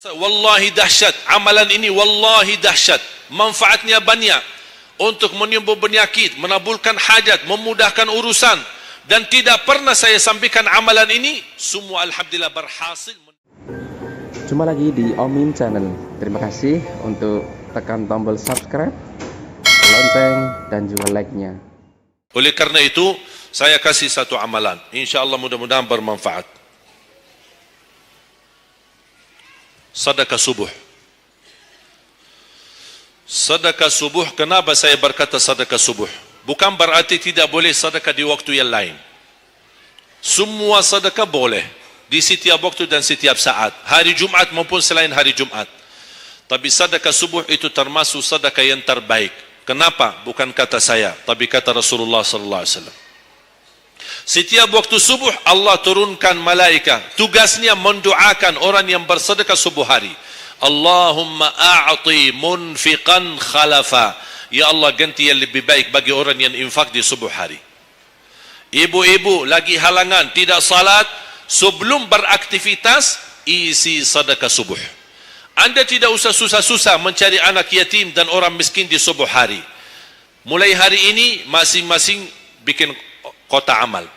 Wallahi dahsyat, amalan ini wallahi dahsyat, manfaatnya banyak untuk menyembuh penyakit, menabulkan hajat, memudahkan urusan, dan tidak pernah saya sampaikan amalan ini semua alhamdulillah berhasil. Jumpa lagi di Omin Channel. Terima kasih untuk tekan tombol subscribe, lonceng, dan juga like-nya. Oleh karena itu saya kasih satu amalan, insyaallah mudah-mudahan bermanfaat. Sedekah subuh. Sedekah subuh, kenapa saya berkata sedekah subuh? Bukan berarti tidak boleh sedekah di waktu yang lain. Semua sedekah boleh di setiap waktu dan setiap saat, hari Jumat maupun selain hari Jumat. Tapi sedekah subuh itu termasuk sedekah yang terbaik. Kenapa? Bukan kata saya, tapi kata Rasulullah sallallahu alaihi wasallam. Setiap waktu subuh Allah turunkan malaikat, tugasnya mendoakan orang yang bersedekah subuh hari. Allahumma a'ti munfiqan khalafa. Ya Allah, ganti yang lebih baik bagi orang yang infak di subuh hari. Ibu-ibu lagi halangan tidak salat, sebelum beraktivitas isi sedekah subuh. Anda tidak usah susah-susah mencari anak yatim dan orang miskin di subuh hari. Mulai hari ini masing-masing bikin kotak amal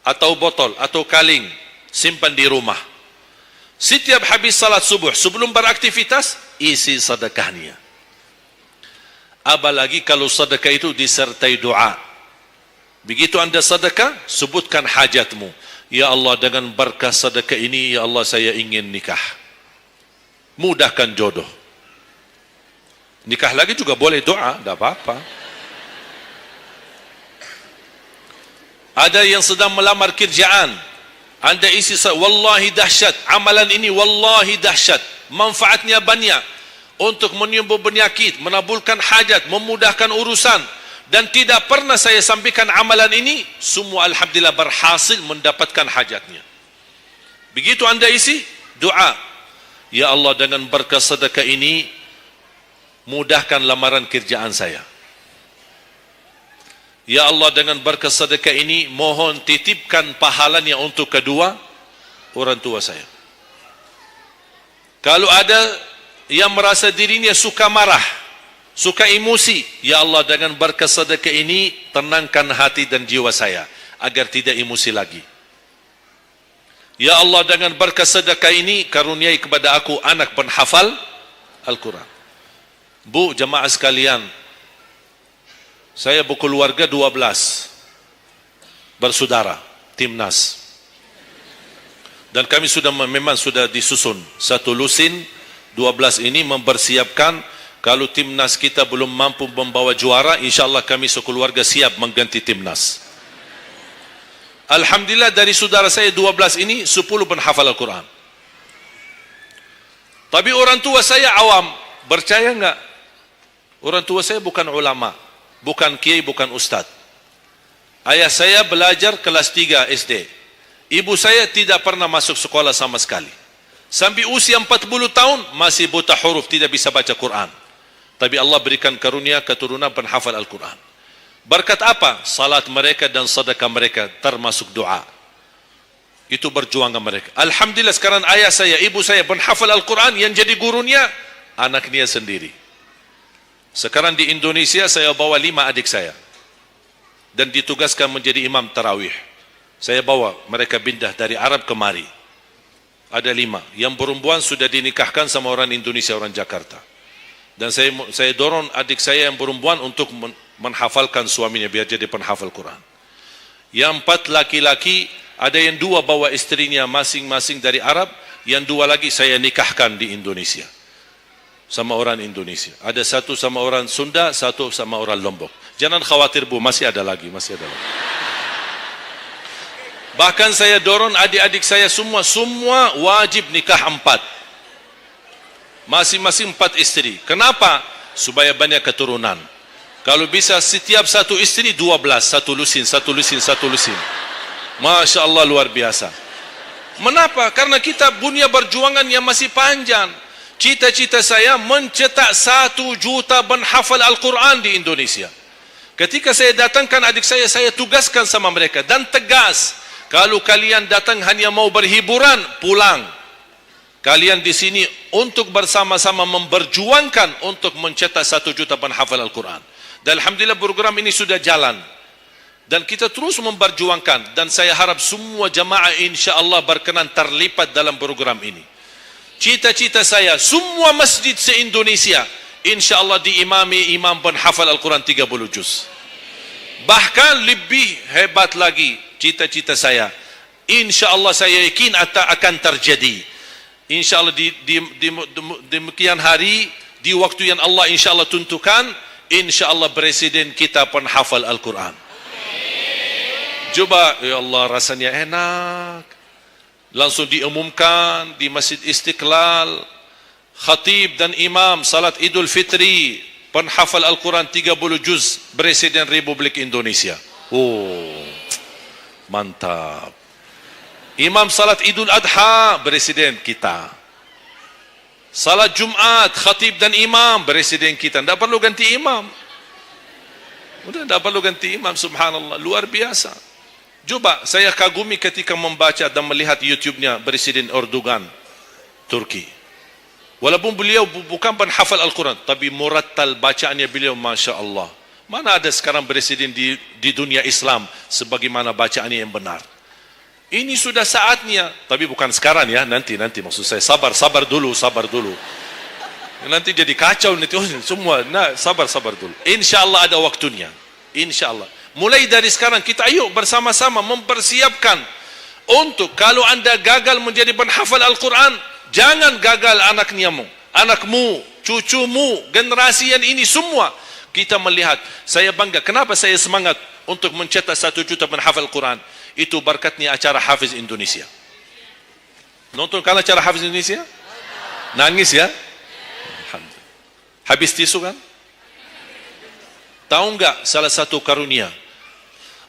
atau botol atau kaling, simpan di rumah. Setiap habis salat subuh sebelum beraktivitas isi sedekahnya. Apalagi kalau sedekah itu disertai doa. Begitu Anda sedekah, sebutkan hajatmu. Ya Allah, dengan berkah sedekah ini, ya Allah, saya ingin nikah. Mudahkan jodoh. Nikah lagi juga boleh doa, tidak apa-apa. Ada yang sedang melamar kerjaan, Anda isi wallahi dahsyat, amalan ini wallahi dahsyat, manfaatnya banyak untuk menyembuh penyakit, menabulkan hajat, memudahkan urusan, dan tidak pernah saya sampaikan amalan ini semua alhamdulillah berhasil mendapatkan hajatnya. Begitu Anda isi doa, ya Allah, dengan berkah sedekah ini mudahkan lamaran kerjaan saya. Ya Allah, dengan berkah sedekah ini mohon titipkan pahalanya untuk kedua orang tua saya. Kalau ada yang merasa dirinya suka marah, suka emosi, ya Allah, dengan berkah sedekah ini tenangkan hati dan jiwa saya agar tidak emosi lagi. Ya Allah, dengan berkah sedekah ini karuniai kepada aku anak penghafal Al-Quran. Bu, jamaah sekalian, saya berkeluarga 12 bersaudara, timnas. Dan kami memang sudah disusun satu lusin 12 ini mempersiapkan kalau timnas kita belum mampu membawa juara, insyaallah kami sekeluarga siap mengganti timnas. Alhamdulillah dari saudara saya 12 ini 10 penghafal Al-Quran. Tapi orang tua saya awam, percaya enggak? Orang tua saya bukan ulama, bukan kiai, bukan ustaz. Ayah saya belajar kelas 3 SD. Ibu saya tidak pernah masuk sekolah sama sekali. Sampai usia 40 tahun masih buta huruf, tidak bisa baca Quran. Tapi Allah berikan karunia keturunan penghafal Al-Quran. Berkat apa? Salat mereka dan sedekah mereka termasuk doa. Itu perjuangan mereka. Alhamdulillah sekarang ayah saya, ibu saya penghafal Al-Quran, yang jadi gurunya anaknya sendiri. Sekarang di Indonesia saya bawa 5 adik saya dan ditugaskan menjadi imam tarawih. Saya bawa mereka pindah dari Arab kemari. Ada 5. Yang perempuan sudah dinikahkan sama orang Indonesia, orang Jakarta. Dan saya dorong adik saya yang perempuan untuk menghafalkan suaminya biar jadi penghafal Quran. Yang 4 laki-laki, ada yang 2 bawa istrinya masing-masing dari Arab, yang 2 lagi saya nikahkan di Indonesia sama orang Indonesia. Ada 1 sama orang Sunda, 1 sama orang Lombok. Jangan khawatir Bu, masih ada lagi, masih ada lagi. Bahkan saya dorong adik-adik saya semua wajib nikah 4. Masing-masing 4 istri. Kenapa? Supaya banyak keturunan. Kalau bisa setiap satu istri 12, satu lusin. Masya Allah, luar biasa. Mengapa? Karena kita punya perjuangan yang masih panjang. Cita-cita saya mencetak 1 juta penghafal Al-Quran di Indonesia. Ketika saya datangkan adik saya tugaskan sama mereka dan tegas, kalau kalian datang hanya mau berhiburan, pulang. Kalian di sini untuk bersama-sama memperjuangkan untuk mencetak 1 juta penghafal Al-Quran. Dan alhamdulillah program ini sudah jalan. Dan kita terus memperjuangkan. Dan saya harap semua jamaah insya-Allah berkenan terlibat dalam program ini. Cita-cita saya, semua masjid se-Indonesia insya-Allah diimami imam penghafal Al-Quran 30 juz. Bahkan lebih hebat lagi cita-cita saya. Insya-Allah saya yakin akan terjadi. InsyaAllah di demikian hari, di waktu yang Allah insyaAllah tentukan, insyaAllah presiden kita penghafal Al-Quran. Coba, ya Allah rasanya enak. Langsung diumumkan di Masjid Istiqlal, khatib dan imam salat Idul Fitri, penghafal Al-Quran 30 juz, Presiden Republik Indonesia. Oh, mantap. Imam salat Idul Adha, presiden kita. Salat Jumat, khatib dan imam, presiden kita. Tidak perlu ganti imam. Sudah tidak perlu ganti imam, subhanallah. Luar biasa. Coba, saya kagumi ketika membaca dan melihat YouTube-nya Presiden Erdogan, Turki. Walaupun beliau bukan penghafal Al-Quran, tapi murattal bacaannya beliau, Masya Allah. Mana ada sekarang presiden di dunia Islam sebagaimana bacaannya yang benar. Ini sudah saatnya, tapi bukan sekarang ya, nanti maksud saya sabar dulu. Nanti jadi kacau nanti semua. Nah, sabar dulu. Insyaallah ada waktunya. Insyaallah. Mulai dari sekarang kita ayo bersama-sama mempersiapkan untuk kalau Anda gagal menjadi penghafal Al-Quran, jangan gagal anakmu, cucumu, generasi yang ini semua. Kita melihat, saya bangga. Kenapa saya semangat untuk mencetak 1 juta penghafal Al-Quran? Itu berkatnya acara Hafiz Indonesia. Nonton kan acara Hafiz Indonesia? Nangis ya? Alhamdulillah. Habis tisu kan? Tahu enggak salah satu karunia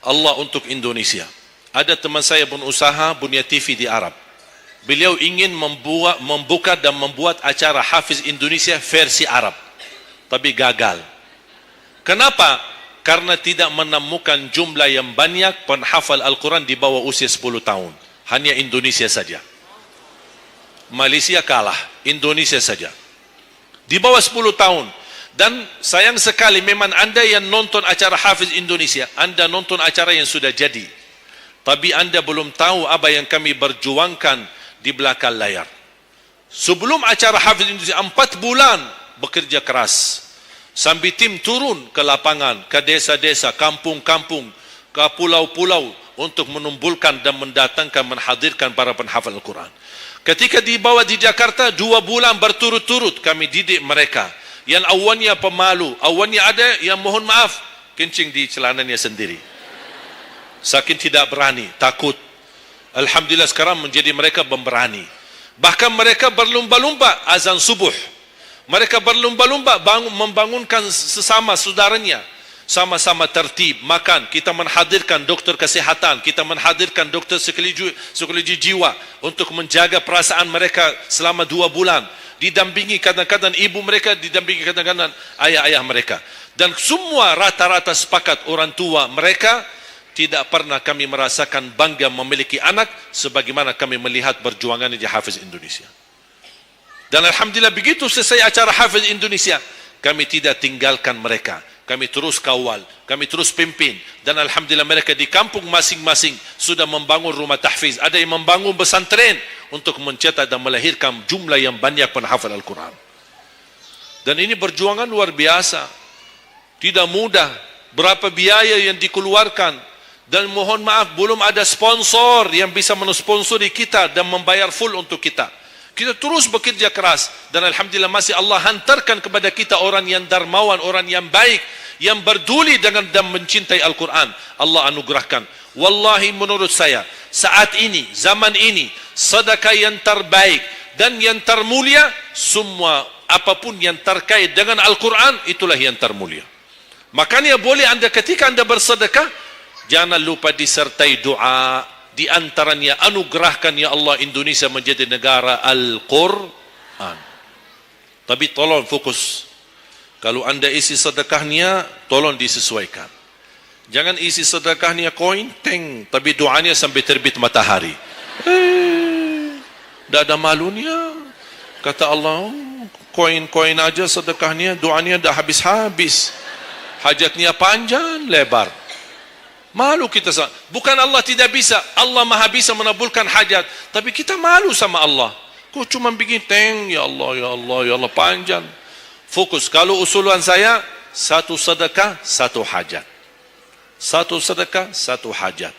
Allah untuk Indonesia? Ada teman saya berusaha punya TV di Arab. Beliau ingin membuka dan membuat acara Hafiz Indonesia versi Arab. Tapi gagal. Kenapa? Karena tidak menemukan jumlah yang banyak penghafal Al-Quran di bawah usia 10 tahun. Hanya Indonesia saja. Malaysia kalah, Indonesia saja. Di bawah 10 tahun. Dan sayang sekali memang Anda yang nonton acara Hafiz Indonesia, Anda nonton acara yang sudah jadi. Tapi Anda belum tahu apa yang kami berjuangkan di belakang layar. Sebelum acara Hafiz Indonesia, 4 bulan bekerja keras. Sambil tim turun ke lapangan, ke desa-desa, kampung-kampung, ke pulau-pulau untuk menumbulkan dan mendatangkan, menghadirkan para penghafal Al-Quran. Ketika dibawa di Jakarta, 2 bulan berturut-turut kami didik mereka. Yang awalnya pemalu, awalnya ada yang mohon maaf, kencing di celananya sendiri. Saking tidak berani, takut. Alhamdulillah sekarang menjadi mereka pemberani. Bahkan mereka berlumba-lumba azan subuh. Mereka berlumba-lumba membangunkan sesama saudaranya. Sama-sama tertib, makan. Kita menghadirkan dokter kesehatan. Kita menghadirkan dokter psikologi jiwa untuk menjaga perasaan mereka selama 2 bulan. Didampingi kadang-kadang ibu mereka, didampingi kadang-kadang ayah-ayah mereka. Dan semua rata-rata sepakat orang tua mereka tidak pernah kami merasakan bangga memiliki anak sebagaimana kami melihat perjuangan di Hafiz Indonesia. Dan alhamdulillah begitu selesai acara Hafiz Indonesia, kami tidak tinggalkan mereka. Kami terus kawal, kami terus pimpin. Dan alhamdulillah mereka di kampung masing-masing sudah membangun rumah tahfiz. Ada yang membangun pesantren untuk mencetak dan melahirkan jumlah yang banyak penghafal Al-Quran. Dan ini perjuangan luar biasa. Tidak mudah. Berapa biaya yang dikeluarkan. Dan mohon maaf, belum ada sponsor yang bisa mensponsori kita dan membayar full untuk kita. Kita terus bekerja keras dan alhamdulillah masih Allah hantarkan kepada kita orang yang dermawan, orang yang baik, yang berduli dengan dan mencintai Al-Quran. Allah anugerahkan. Wallahi menurut saya, saat ini, zaman ini, sedekah yang terbaik dan yang termulia, semua apapun yang terkait dengan Al-Quran, itulah yang termulia. Makanya boleh Anda ketika Anda bersedekah, jangan lupa disertai doa. Di antaranya anugerahkan ya Allah Indonesia menjadi negara Al-Quran. Tapi tolong fokus. Kalau Anda isi sedekahnya, tolong disesuaikan. Jangan isi sedekahnya koin, teng, tapi doanya sampai terbit matahari. Tidak ada malunya. Kata Allah, koin-koin aja sedekahnya, doanya dah habis-habis. Hajatnya panjang, lebar. Malu kita. Bukan Allah tidak bisa. Allah maha bisa menabulkan hajat. Tapi kita malu sama Allah. Kok cuma bikin teng, ya Allah, ya Allah, ya Allah, panjang. Fokus. Kalau usulan saya, satu sedekah, satu hajat. Satu sedekah, satu hajat.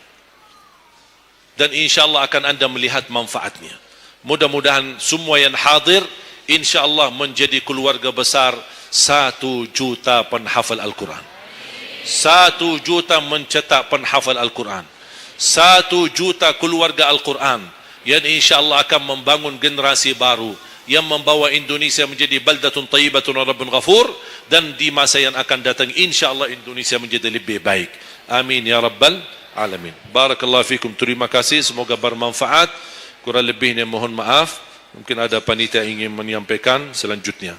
Dan insyaAllah akan anda melihat manfaatnya. Mudah-mudahan semua yang hadir, insyaAllah menjadi keluarga besar 1 juta penghafal Al-Quran. 1 juta mencetak penghafal Al-Quran. 1 juta keluarga Al-Quran. Yang insyaAllah akan membangun generasi baru. Yang membawa Indonesia menjadi baldatun tayyibatun wa rabbun ghafur. Dan di masa yang akan datang, insyaAllah Indonesia menjadi lebih baik. Amin ya rabbal alamin. Barakallahu fikum. Terima kasih, semoga bermanfaat. Kurang lebihnya mohon maaf. Mungkin ada panitia ingin menyampaikan selanjutnya.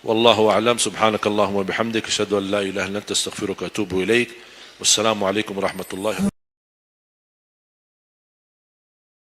Wallahu a'lam. Subhanakallahumma bihamdika asyhadu an la ilaha illa anta astaghfiruka wa atubu ilaik. Wassalamualaikum warahmatullahi wabarakatuh.